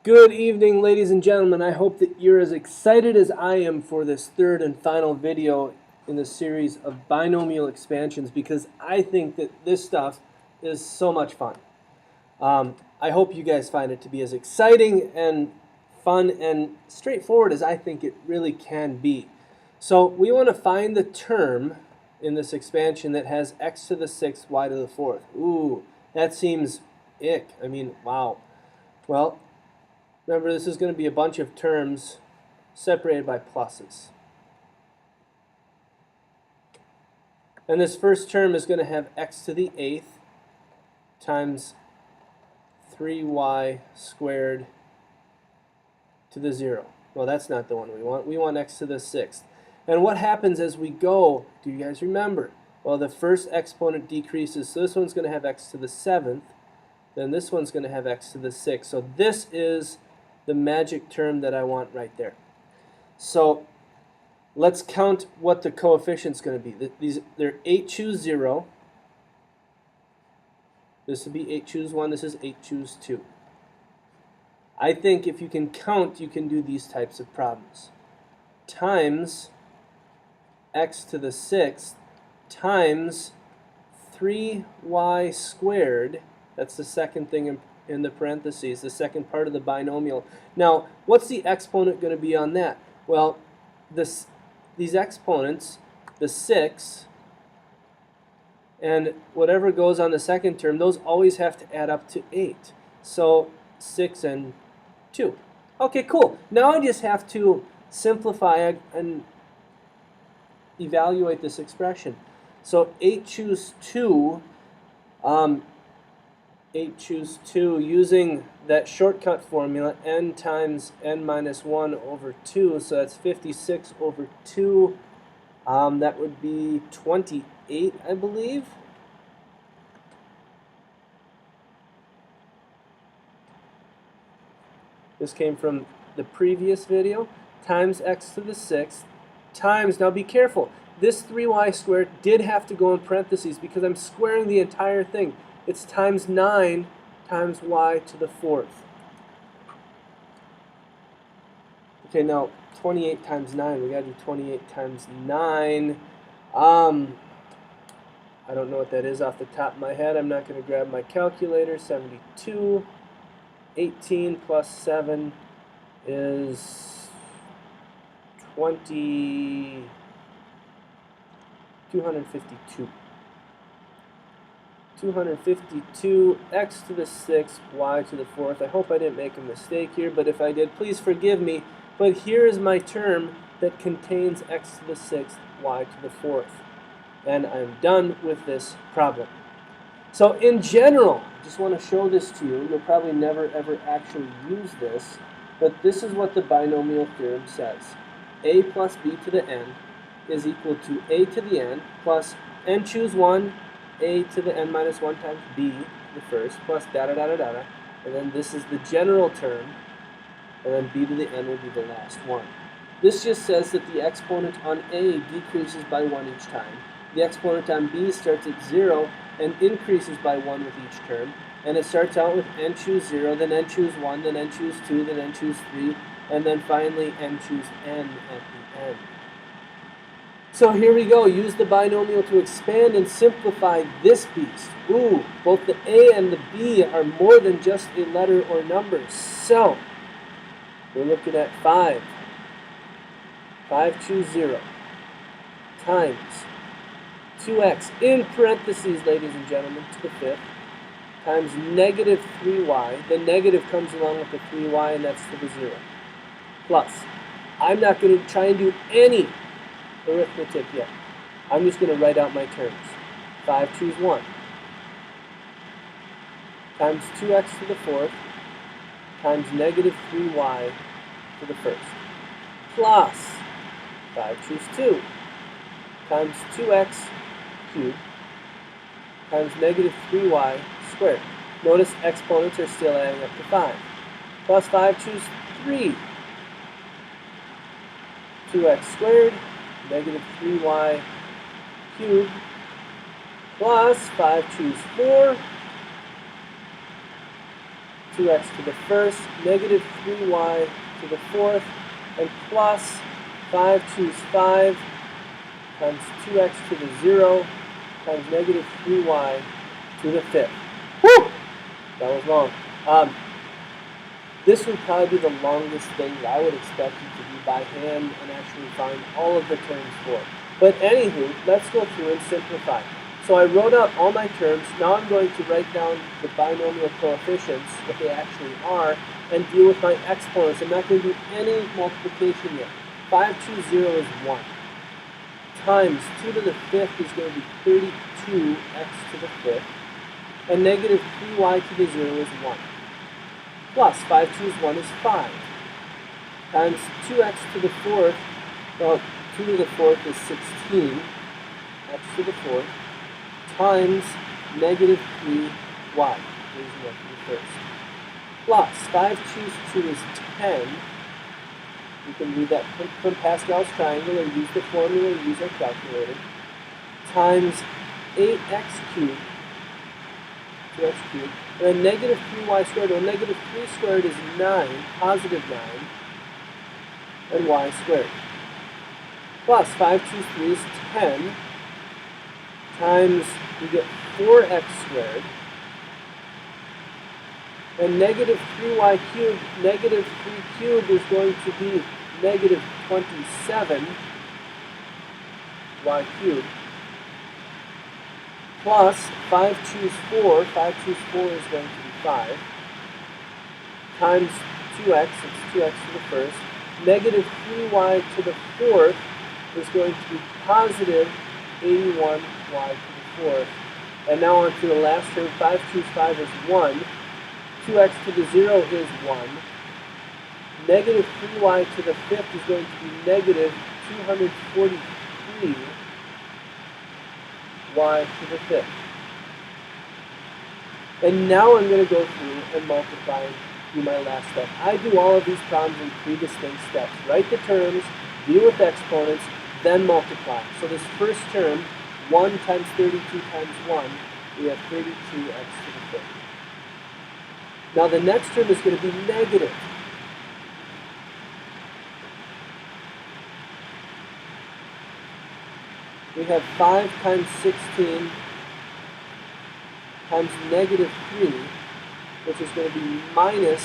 Good evening, ladies and gentlemen. I hope that you're as excited as I am for this third and final video in the series of binomial expansions because I think that this stuff is so much fun. I hope you guys find it to be as exciting and fun and straightforward as I think it really can be. So we want to find the term in this expansion that has x to the 6th, y to the 4th. Ooh, that seems ick. I mean, wow. Well, remember, this is going to be a bunch of terms separated by pluses. And this first term is going to have x to the 8th times 3y squared to the 0. Well, that's not the one we want. We want x to the 6th. And what happens as we go, do you guys remember? Well, the first exponent decreases, so this one's going to have x to the 7th. Then this one's going to have x to the 6th. So this is the magic term that I want right there. So let's count what the coefficient's going to be. They're 8 choose 0. This would be 8 choose 1. This is 8 choose 2. I think if you can count, you can do these types of problems. Times x to the 6th times 3y squared. That's the second thing in the parentheses, the second part of the binomial. Now, what's the exponent going to be on that? Well, these exponents, the 6 and whatever goes on the second term, those always have to add up to 8. So 6 and 2. Okay, cool. Now I just have to simplify and evaluate this expression. So 8 choose 2, 8 choose 2 using that shortcut formula, n times n minus 1 over 2, so that's 56 over 2. That would be 28, I believe. This came from the previous video. Times x to the 6th times, now be careful, this 3y squared did have to go in parentheses because I'm squaring the entire thing. It's times 9 times y to the 4th. Okay, now 28 times 9. We got to do 28 times 9. I don't know what that is off the top of my head. I'm not going to grab my calculator. 72. 18 plus 7 is 252. 252, x to the 6th, y to the 4th. I hope I didn't make a mistake here, but if I did, please forgive me. But here is my term that contains x to the 6th, y to the 4th. And I'm done with this problem. So in general, I just want to show this to you. You'll probably never ever actually use this, but this is what the binomial theorem says. A plus b to the n is equal to a to the n plus n choose 1, a to the n minus 1 times b, the first, plus da-da-da-da-da, and then this is the general term, and then b to the n will be the last one. This just says that the exponent on a decreases by 1 each time. The exponent on b starts at 0 and increases by 1 with each term, and it starts out with n choose 0, then n choose 1, then n choose 2, then n choose 3, and then finally n choose n at the end. So here we go. Use the binomial to expand and simplify this beast. Ooh, both the a and the b are more than just a letter or number. So we're looking at 5. 5 choose 0 times 2x in parentheses, ladies and gentlemen, to the 5th, times negative 3y. The negative comes along with the 3y, and that's to the 0. Plus, I'm not going to try and do any arithmetic yet. I'm just going to write out my terms. 5 choose 1 times 2x to the 4th times negative 3y to the 1st plus 5 choose 2 times 2x cubed times negative 3y squared. Notice exponents are still adding up to 5. Plus 5 choose 3. 2x squared, negative 3y cubed, plus 5 choose 4 2x to the first, negative 3y to the fourth, and plus 5 choose 5 times 2x to the 0 times negative 3y to the fifth. Woo! That was long. This would probably be the longest thing that I would expect you to do by hand and actually find all of the terms for. But anywho, let's go through and simplify. So I wrote out all my terms. Now I'm going to write down the binomial coefficients, what they actually are, and deal with my exponents. I'm not going to do any multiplication yet. 5 choose 0 is 1. Times 2 to the fifth is going to be 32x to the fifth. And negative 3y to the 0 is 1. Plus 5 choose 1 is 5. Times 2x to the fourth, well, 2 to the fourth is 16, x to the fourth, times negative 3y, raising up to the first. Plus 5 choose 2 is 10. You can read that from Pascal's triangle or use the formula or use our calculator. Times 8x cubed, 2x cubed, and then negative 3y squared. Well, negative 3 squared is 9, positive 9, and y squared. Plus 5 choose 3 is 10, times, we get 4x squared, and negative 3y cubed, negative 3 cubed is going to be negative 27 y cubed, plus 5 choose 4, 5 choose 4 is going to be 5, times 2x, it's 2x to the first, negative 3y to the fourth is going to be positive 81y to the fourth. And now on to the last term, 5 choose 5 is 1, 2x to the 0 is 1, negative 3y to the fifth is going to be negative 243y to the fifth. And now I'm going to go through and multiply and do my last step. I do all of these problems in 3 distinct steps. Write the terms, deal with exponents, then multiply. So this first term, 1 times 32 times 1, we have 32x to the fifth. Now the next term is going to be negative. We have 5 times 16 times negative 3, which is going to be minus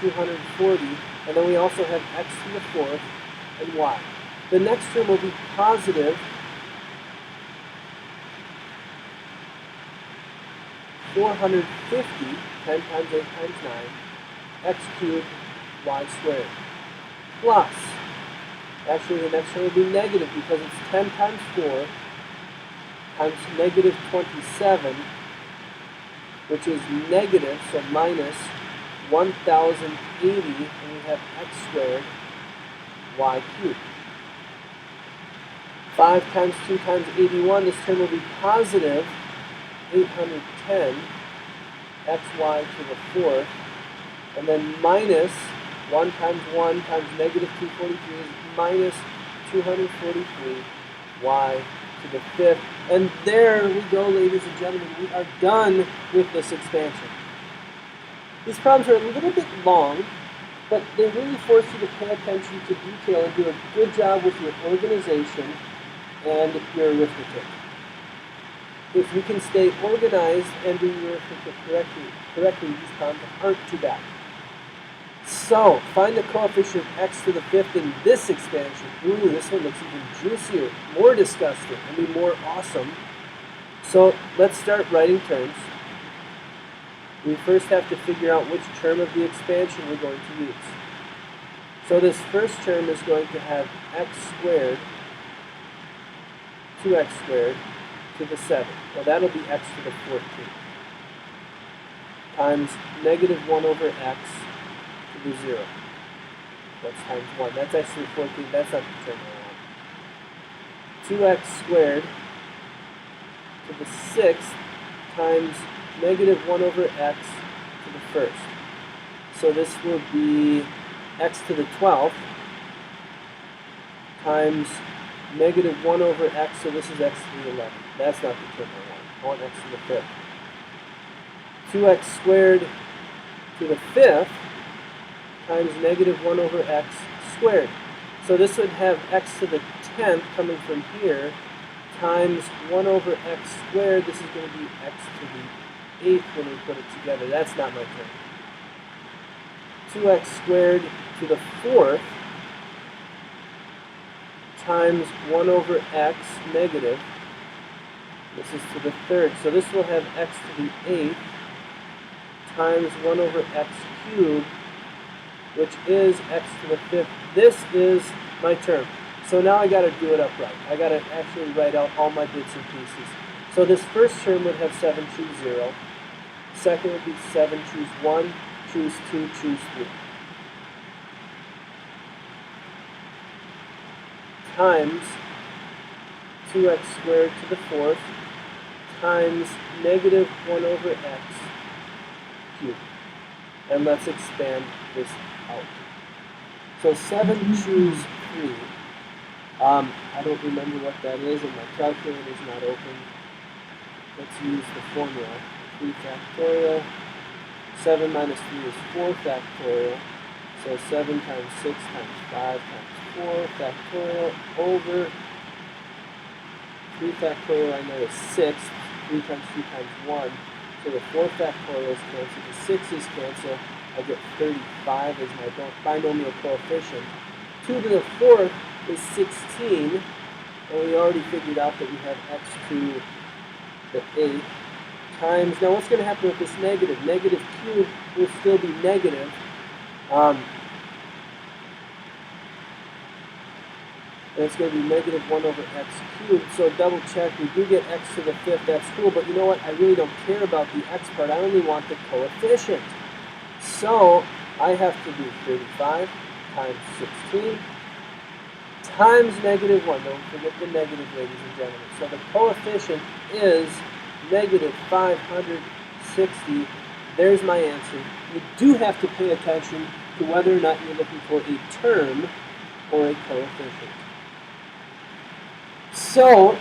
240, and then we also have x to the fourth and y. The next term will be positive 450, 10 times 8 times 9, x cubed y squared, plus, actually the next term will be negative because it's 10 times 4 times negative 27, which is negative, so minus 1080, and we have x squared y cubed. 5 times 2 times 81, this term will be positive 810 xy to the fourth, and then minus 1 times 1 times negative 243 is minus 243 y to the fifth. And there we go, ladies and gentlemen. We are done with this expansion. These problems are a little bit long, but they really force you to pay attention to detail and do a good job with your organization and your arithmetic. If you can stay organized and do your arithmetic correctly, these problems aren't too bad. So, find the coefficient x to the fifth in this expansion. Ooh, this one looks even juicier, more disgusting, I mean more awesome. So, let's start writing terms. We first have to figure out which term of the expansion we're going to use. So this first term is going to have x squared, 2x squared, to the 7th. Well, that'll be x to the 14th. Times negative 1 over x to the 0. That's times 1. That's actually 14. That's not the term I want. 2x squared to the 6th times negative 1 over x to the first. So this will be x to the 12th times negative 1 over x, so this is x to the 11th. That's not the term I want. I want x to the 5th. 2x squared to the 5th times negative 1 over x squared. So this would have x to the 10th coming from here times 1 over x squared. This is going to be x to the 8th when we put it together. That's not my term. 2x squared to the 4th times 1 over x negative. This is to the 3rd. So this will have x to the 8th times 1 over x cubed, which is x to the 5th. This is my term. So now I got to do it upright. I got to actually write out all my bits and pieces. So this first term would have 7, choose 0. Second would be 7, choose 1, choose 2, choose 3. Times 2x squared to the 4th times negative 1 over x cubed. And let's expand this out. So 7 choose 3. I don't remember what that is, and my calculator is not open. Let's use the formula. 3 factorial. 7 minus 3 is 4 factorial. So 7 times 6 times 5 times 4 factorial over 3 factorial, I know is 6. 3 times 2 times 1. So the 4 factorial is canceled. The 6 is canceled. I get 35 as my binomial coefficient. 2 to the 4th is 16. And we already figured out that we have x to the 8th times. Now what's going to happen with this negative? Negative cubed will still be negative. And it's going to be negative 1 over x cubed. So double check, we do get x to the 5th, that's cool, but you know what? I really don't care about the x part, I only want the coefficient. So I have to do 35 times 16 times negative 1. Don't forget the negative, ladies and gentlemen. So the coefficient is negative 560. There's my answer. You do have to pay attention to whether or not you're looking for a term or a coefficient. So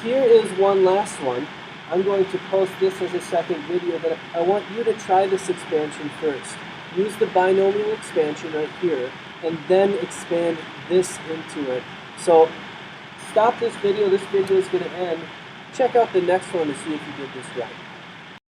here is one last one. I'm going to post this as a second video, but I want you to try this expansion first. Use the binomial expansion right here, and then expand this into it. So stop this video. This video is going to end. Check out the next one to see if you did this right.